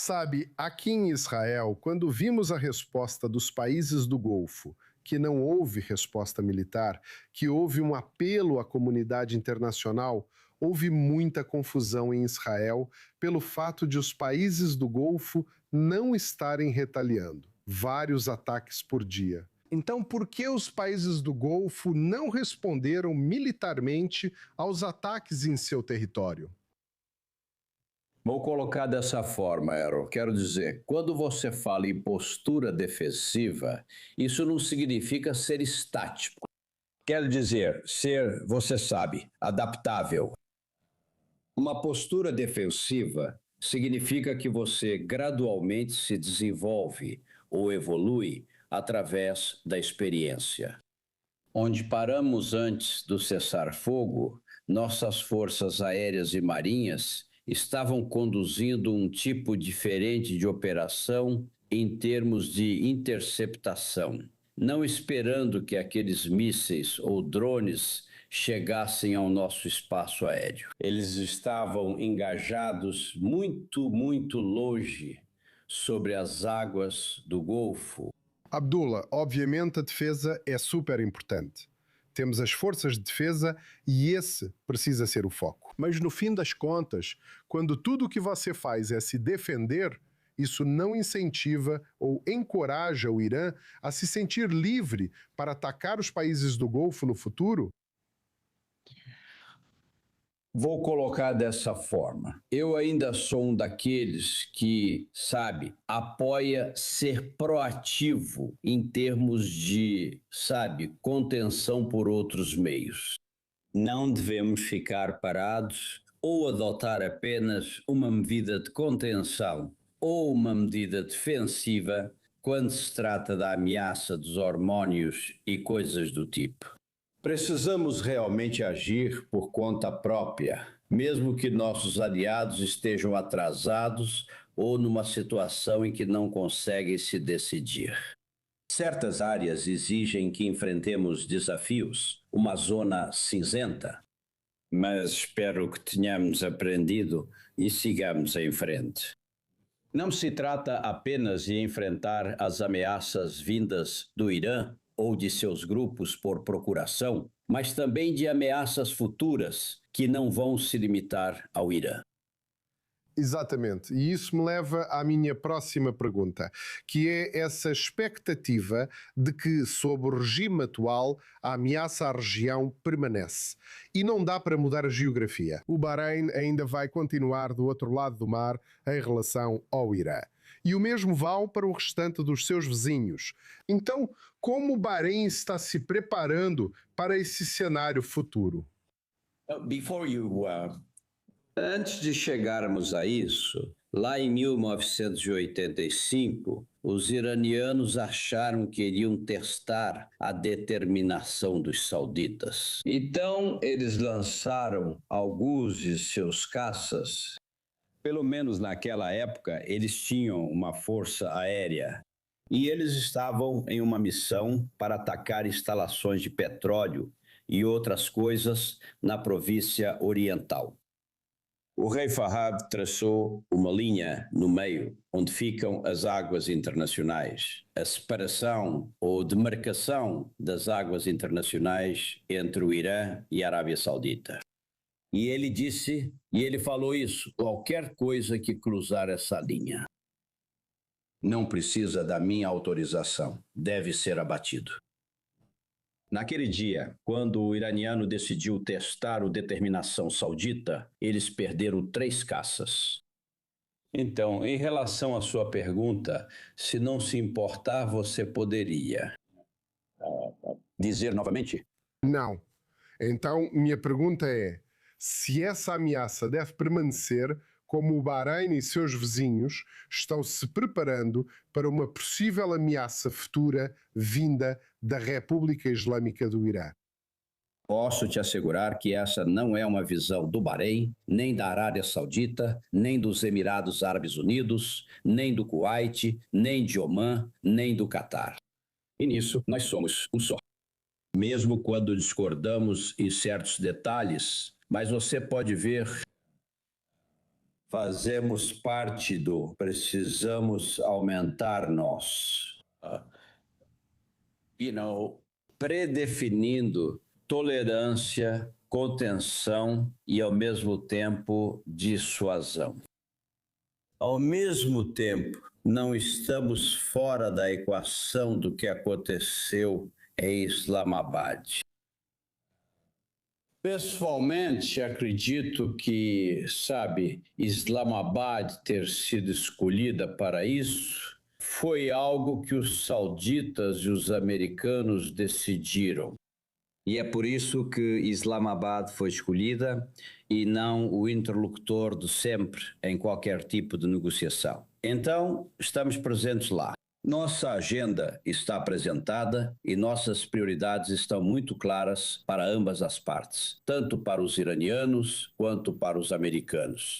Sabe, aqui em Israel, quando vimos a resposta dos países do Golfo, que não houve resposta militar, que houve um apelo à comunidade internacional, houve muita confusão em Israel pelo fato de os países do Golfo não estarem retaliando. Vários ataques por dia. Então, por que os países do Golfo não responderam militarmente aos ataques em seu território? Vou colocar dessa forma, Errol. Quero dizer, quando você fala em postura defensiva, isso não significa ser estático. Quer dizer, ser, você sabe, adaptável. Uma postura defensiva significa que você gradualmente se desenvolve ou evolui através da experiência. Onde paramos antes do cessar-fogo, nossas forças aéreas e marinhas estavam conduzindo um tipo diferente de operação em termos de interceptação, não esperando que aqueles mísseis ou drones chegassem ao nosso espaço aéreo. Eles estavam engajados muito longe sobre as águas do Golfo. Abdullah, obviamente a defesa é super importante. Temos as forças de defesa e esse precisa ser o foco. Mas no fim das contas, quando tudo o que você faz é se defender, isso não incentiva ou encoraja o Irã a se sentir livre para atacar os países do Golfo no futuro? Vou colocar dessa forma. Eu ainda sou um daqueles que, sabe, apoia ser proativo em termos de, sabe, contenção por outros meios. Não devemos ficar parados ou adotar apenas uma medida de contenção ou uma medida defensiva quando se trata da ameaça dos hormônios e coisas do tipo. Precisamos realmente agir por conta própria, mesmo que nossos aliados estejam atrasados ou numa situação em que não conseguem se decidir. Certas áreas exigem que enfrentemos desafios, uma zona cinzenta, mas espero que tenhamos aprendido e sigamos em frente. Não se trata apenas de enfrentar as ameaças vindas do Irã ou de seus grupos por procuração, mas também de ameaças futuras que não vão se limitar ao Irã. Exatamente, e isso me leva à minha próxima pergunta, que é essa expectativa de que, sob o regime atual, a ameaça à região permanece. E não dá para mudar a geografia. O Bahrein ainda vai continuar do outro lado do mar em relação ao Irã. E o mesmo vale para o restante dos seus vizinhos. Então, como o Bahrein está se preparando para esse cenário futuro? Antes de chegarmos a isso, lá em 1985, os iranianos acharam que iriam testar a determinação dos sauditas. Então, eles lançaram alguns de seus caças. Pelo menos naquela época, eles tinham uma força aérea. E eles estavam em uma missão para atacar instalações de petróleo e outras coisas na província oriental. O rei Fahad traçou uma linha no meio, onde ficam as águas internacionais, a separação ou demarcação das águas internacionais entre o Irã e a Arábia Saudita. E ele falou isso, qualquer coisa que cruzar essa linha não precisa da minha autorização, deve ser abatido. Naquele dia, quando o iraniano decidiu testar a determinação saudita, eles perderam 3 caças. Então, em relação à sua pergunta, se não se importar, você poderia dizer novamente? Não. Então, minha pergunta é: se essa ameaça deve permanecer, como o Bahrein e seus vizinhos estão se preparando para uma possível ameaça futura vinda da República Islâmica do Irã? Posso te assegurar que essa não é uma visão do Bahrein, nem da Arábia Saudita, nem dos Emirados Árabes Unidos, nem do Kuwait, nem de Omã, nem do Catar. E nisso nós somos um só. Mesmo quando discordamos em certos detalhes, mas você pode ver fazemos parte do precisamos aumentar nós. Predefinindo tolerância, contenção e, ao mesmo tempo, dissuasão. Ao mesmo tempo, não estamos fora da equação do que aconteceu em Islamabad. Pessoalmente, acredito que, Islamabad ter sido escolhida para isso foi algo que os sauditas e os americanos decidiram. E é por isso que Islamabad foi escolhida e não o interlocutor de sempre em qualquer tipo de negociação. Então, estamos presentes lá. Nossa agenda está apresentada e nossas prioridades estão muito claras para ambas as partes, tanto para os iranianos quanto para os americanos.